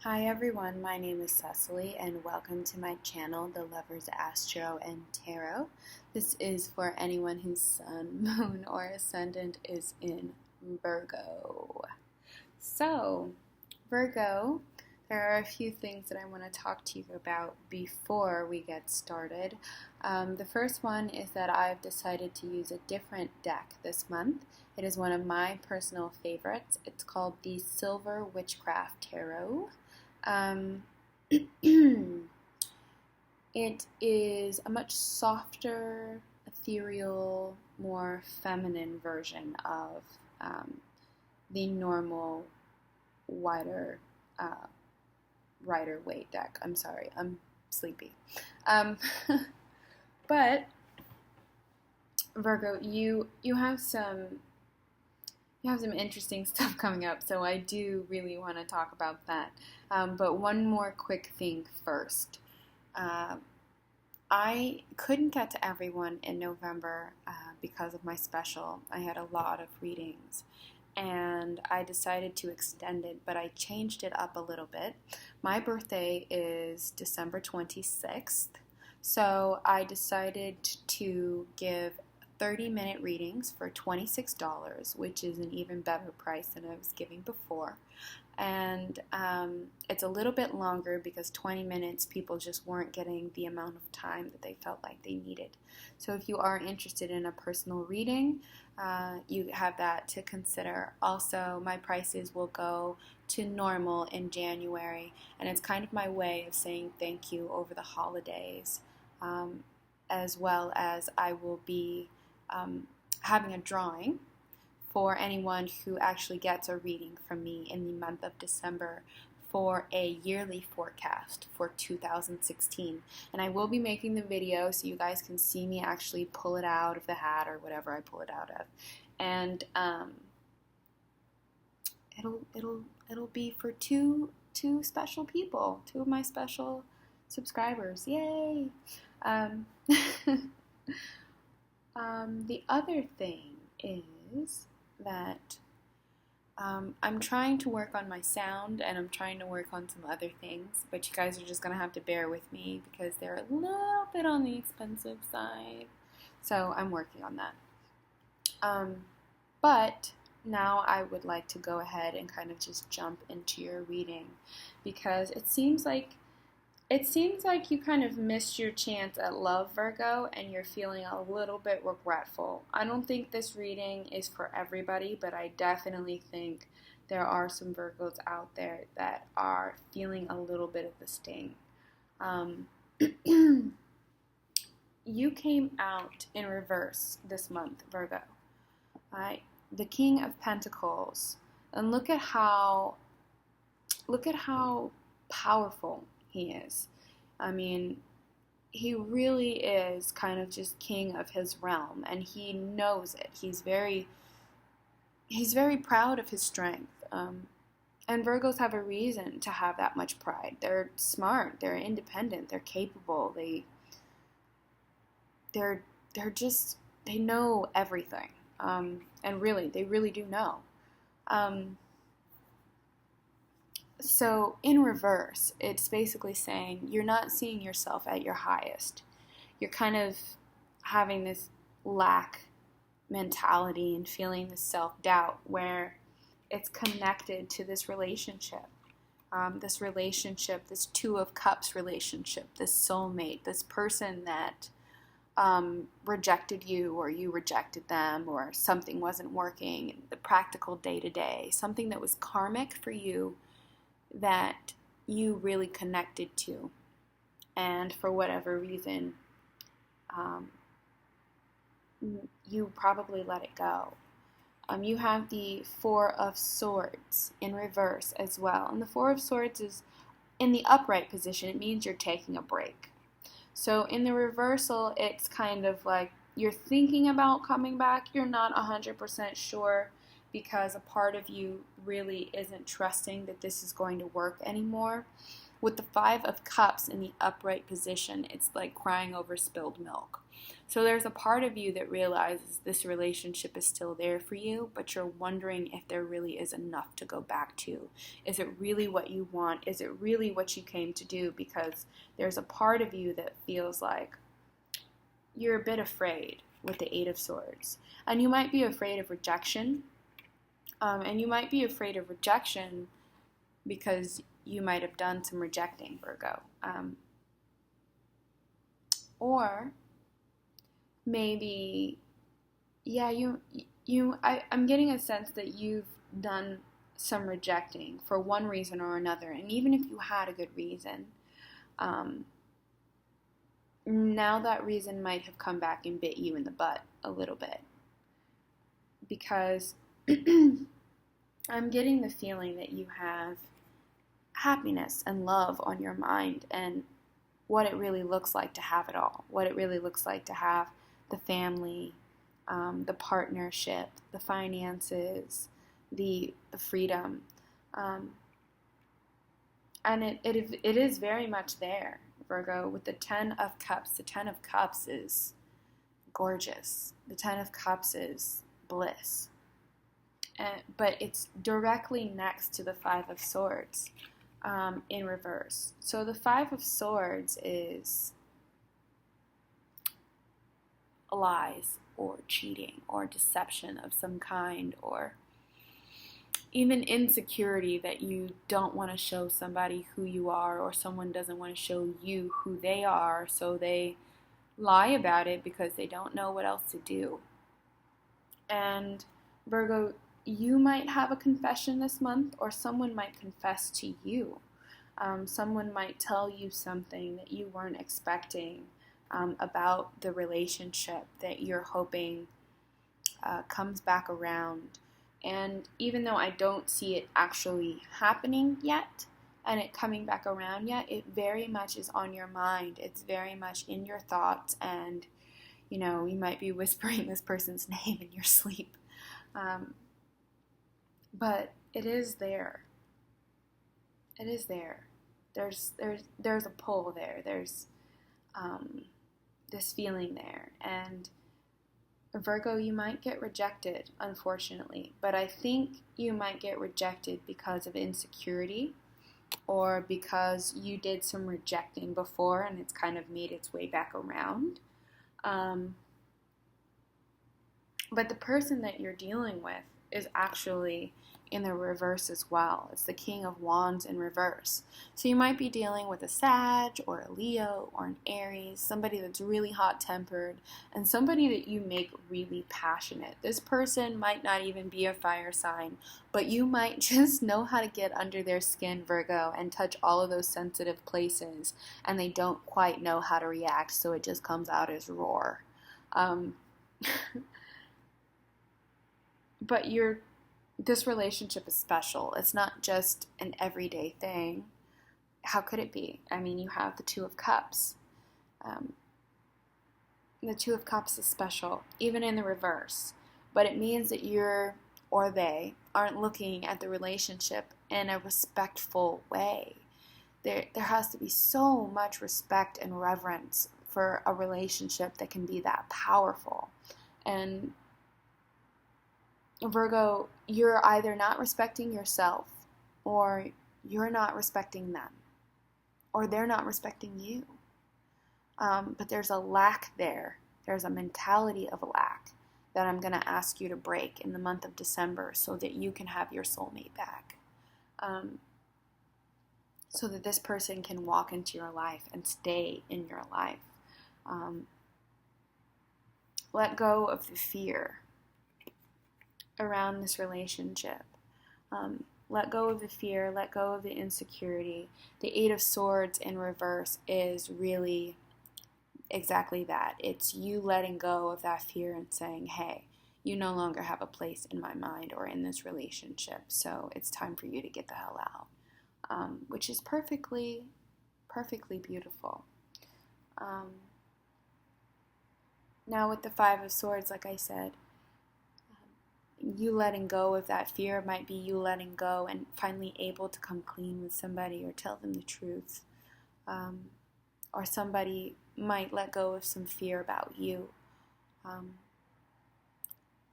Hi everyone, my name is Cecily and welcome to my channel, The Lovers Astro and Tarot. This is for anyone whose sun, moon, or ascendant is in Virgo. So, Virgo, there are a few things that I want to talk to you about before we get started. The first one is that I've decided to use a different deck this month. It is one of my personal favorites. It's called the Silver Witchcraft Tarot. It is a much softer, ethereal, more feminine version of the normal wider Rider-Waite deck. I'm sorry, I'm sleepy. But Virgo, you have some interesting stuff coming up, so I do really want to talk about that. But one more quick thing first. I couldn't get to everyone in November because of my special. I had a lot of readings, and I decided to extend it, but I changed it up a little bit. My birthday is December 26th, so I decided to give 30-minute readings for $26, which is an even better price than I was giving before. And it's a little bit longer because 20 minutes people just weren't getting the amount of time that they felt like they needed. So if you are interested in a personal reading, you have that to consider. Also, my prices will go to normal in January, and it's kind of my way of saying thank you over the holidays, as well as I will be having a drawing for anyone who actually gets a reading from me in the month of December for a yearly forecast for 2016. And I will be making the video so you guys can see me actually pull it out of the hat or whatever I pull it out of. And it'll be for two special people, two of my special subscribers. Yay! The other thing is that I'm trying to work on my sound, and I'm trying to work on some other things, but you guys are just going to have to bear with me because they're a little bit on the expensive side. So I'm working on that. But now I would like to go ahead and kind of just jump into your reading, because it seems like you kind of missed your chance at love, Virgo, and you're feeling a little bit regretful. I don't think this reading is for everybody, but I definitely think there are some Virgos out there that are feeling a little bit of the sting. You came out in reverse this month, Virgo. Right? The King of Pentacles. And look at how powerful he is. I mean, he really is kind of just king of his realm, and he knows it. He's very proud of his strength. And Virgos have a reason to have that much pride. They're smart, they're independent, they're capable, they know everything. And really, they really do know. So in reverse, it's basically saying you're not seeing yourself at your highest. You're kind of having this lack mentality and feeling this self-doubt where it's connected to this relationship. This Two of Cups relationship, this soulmate, this person that rejected you, or you rejected them, or something wasn't working, the practical day-to-day, something that was karmic for you that you really connected to, and for whatever reason you probably let it go. You have the Four of Swords in reverse as well, and the Four of Swords is in the upright position. It means you're taking a break. So in the reversal, it's kind of like you're thinking about coming back, you're not 100% sure, because a part of you really isn't trusting that this is going to work anymore. With the Five of Cups in the upright position, it's like crying over spilled milk. So there's a part of you that realizes this relationship is still there for you, but you're wondering if there really is enough to go back to. Is it really what you want? Is it really what you came to do? Because there's a part of you that feels like you're a bit afraid with the Eight of Swords. And you might be afraid of rejection. And you might be afraid of rejection because you might have done some rejecting, Virgo. Or maybe, yeah, I'm getting a sense that you've done some rejecting for one reason or another. And even if you had a good reason, now that reason might have come back and bit you in the butt a little bit. Because I'm getting the feeling that you have happiness and love on your mind, and what it really looks like to have it all, what it really looks like to have the family, the partnership, the finances, the freedom, and it is very much there, Virgo, with the Ten of Cups. The Ten of Cups is gorgeous. The Ten of Cups is bliss. But it's directly next to the Five of Swords in reverse. So the Five of Swords is lies or cheating or deception of some kind, or even insecurity that you don't want to show somebody who you are, or someone doesn't want to show you who they are, so they lie about it because they don't know what else to do. And Virgo, you might have a confession this month, or someone might confess to you. Someone might tell you something that you weren't expecting about the relationship that you're hoping comes back around. And even though I don't see it actually happening yet and it coming back around yet, it very much is on your mind. It's very much in your thoughts, and you might be whispering this person's name in your sleep. But it is there. It is there. There's a pull there. There's this feeling there. And Virgo, you might get rejected, unfortunately. But I think you might get rejected because of insecurity, or because you did some rejecting before and it's kind of made its way back around. But the person that you're dealing with is actually in the reverse as well. It's the King of Wands in reverse. So you might be dealing with a Sag or a Leo or an Aries, somebody that's really hot-tempered, and somebody that you make really passionate. This person might not even be a fire sign, but you might just know how to get under their skin, Virgo, and touch all of those sensitive places, and they don't quite know how to react, so it just comes out as roar. But this relationship is special. It's not just an everyday thing. How could it be? I mean, you have the Two of Cups. The Two of Cups is special, even in the reverse. But it means that you or they aren't looking at the relationship in a respectful way. There has to be so much respect and reverence for a relationship that can be that powerful. And Virgo, you're either not respecting yourself, or you're not respecting them, or they're not respecting you. But there's a lack there. There's a mentality of a lack that I'm going to ask you to break in the month of December, so that you can have your soulmate back. So that this person can walk into your life and stay in your life. Let go of the fear around this relationship. Let go of the fear, let go of the insecurity. The Eight of Swords in reverse is really exactly that. It's you letting go of that fear and saying, hey, you no longer have a place in my mind or in this relationship, so it's time for you to get the hell out. Which is perfectly beautiful. Now with the Five of Swords, like I said, you letting go of that fear might be you letting go and finally able to come clean with somebody or tell them the truth. or somebody might let go of some fear about you.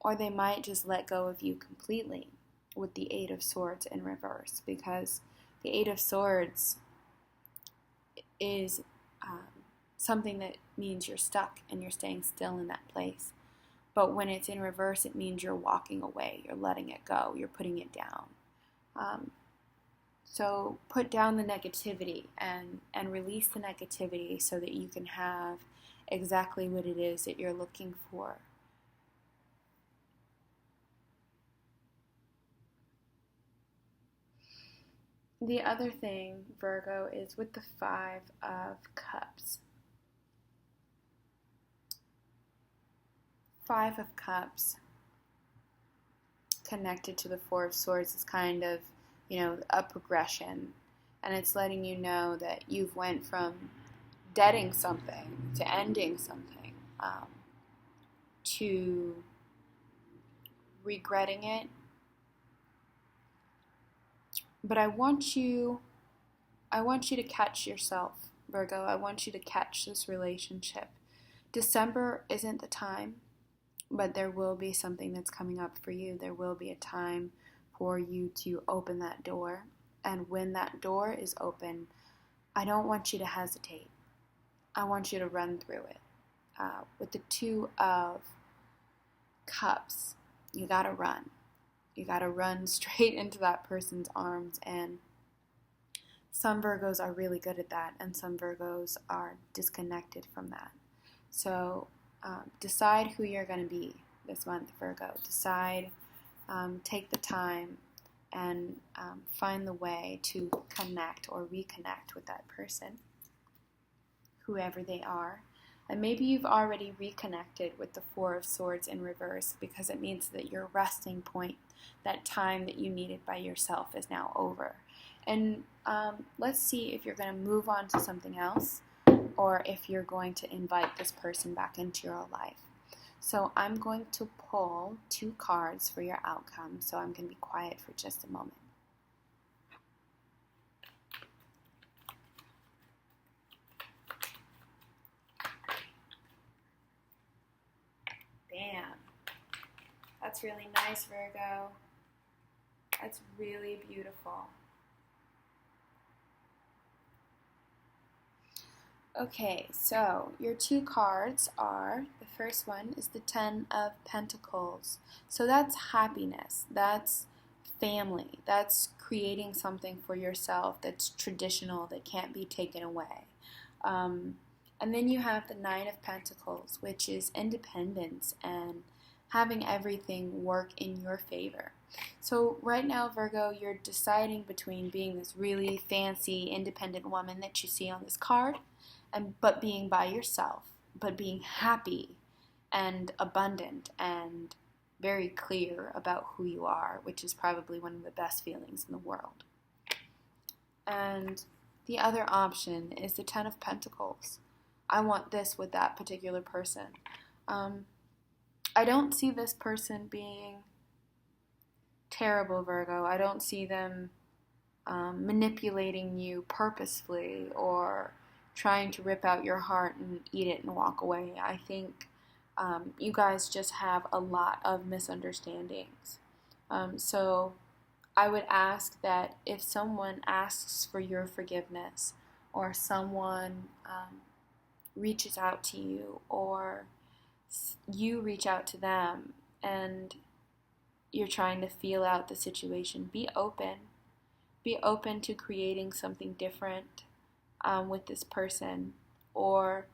Or they might just let go of you completely with the Eight of Swords in reverse, because the Eight of Swords is something that means you're stuck and you're staying still in that place. But when it's in reverse, it means you're walking away, you're letting it go, you're putting it down. So put down the negativity and release the negativity so that you can have exactly what it is that you're looking for. The other thing, Virgo, is with the Five of Cups. Five of Cups connected to the Four of Swords is kind of, a progression. And it's letting you know that you've went from deading something to ending something, to regretting it. But I want you to catch yourself, Virgo. I want you to catch this relationship. December isn't the time, but there will be something that's coming up for you. There will be a time for you to open that door. And when that door is open, I don't want you to hesitate. I want you to run through it. With the Two of Cups, you gotta run. You gotta run straight into that person's arms, and some Virgos are really good at that, and some Virgos are disconnected from that. So decide who you're going to be this month, Virgo. Decide, take the time, and find the way to connect or reconnect with that person, whoever they are. And maybe you've already reconnected with the Four of Swords in reverse, because it means that your resting point, that time that you needed by yourself, is now over. And let's see if you're going to move on to something else, or if you're going to invite this person back into your life. So I'm going to pull 2 cards for your outcome, so I'm going to be quiet for just a moment. Bam. That's really nice, Virgo. That's really beautiful. Okay, so your 2 cards are, the first one is the Ten of Pentacles. So that's happiness, that's family, that's creating something for yourself that's traditional, that can't be taken away. And then you have the Nine of Pentacles, which is independence and having everything work in your favor. So right now, Virgo, you're deciding between being this really fancy, independent woman that you see on this card, but being by yourself, but being happy and abundant and very clear about who you are, which is probably one of the best feelings in the world. And the other option is the Ten of Pentacles. I want this with that particular person. I don't see this person being terrible, Virgo. I don't see them manipulating you purposefully or trying to rip out your heart and eat it and walk away. I think you guys just have a lot of misunderstandings. So I would ask that if someone asks for your forgiveness, or someone reaches out to you, or you reach out to them, and you're trying to feel out the situation, be open. Be open to creating something different with this person, or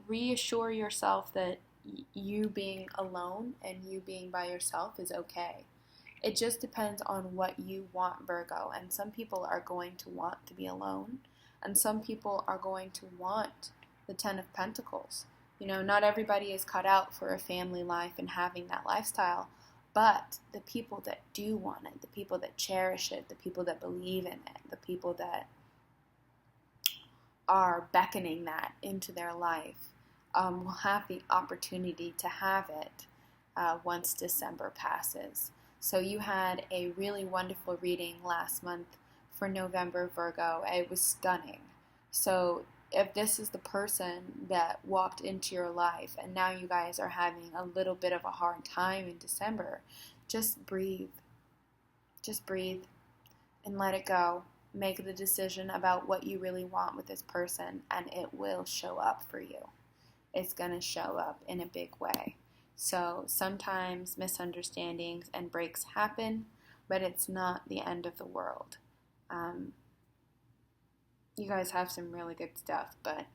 reassure yourself that you being alone and you being by yourself is okay. It just depends on what you want, Virgo. And some people are going to want to be alone, and some people are going to want the Ten of Pentacles. Not everybody is cut out for a family life and having that lifestyle, but the people that do want it, the people that cherish it, the people that believe in it, the people that are beckoning that into their life will have the opportunity to have it once December passes. So you had a really wonderful reading last month for November, Virgo. It was stunning. So if this is the person that walked into your life and now you guys are having a little bit of a hard time in December, just breathe. Just breathe and let it go. Make the decision about what you really want with this person, and it will show up for you. It's going to show up in a big way. So sometimes misunderstandings and breaks happen, but it's not the end of the world. You guys have some really good stuff, but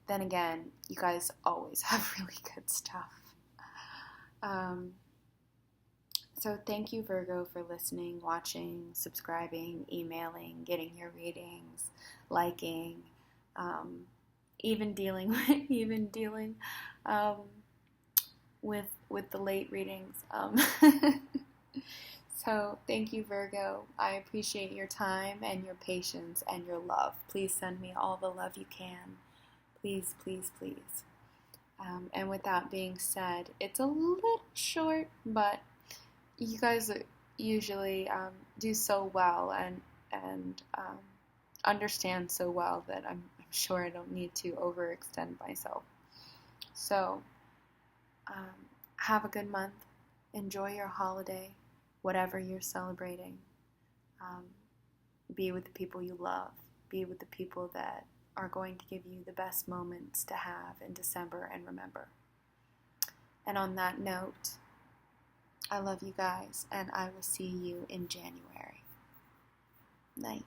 then again, you guys always have really good stuff. So thank you, Virgo, for listening, watching, subscribing, emailing, getting your readings, liking, even dealing with the late readings. So thank you, Virgo. I appreciate your time and your patience and your love. Please send me all the love you can. Please, please, please. And with that being said, it's a little short, but you guys usually do so well and understand so well that I'm sure I don't need to overextend myself. So have a good month. Enjoy your holiday, whatever you're celebrating. Be with the people you love. Be with the people that are going to give you the best moments to have in December and remember. And on that note, I love you guys, and I will see you in January. Night.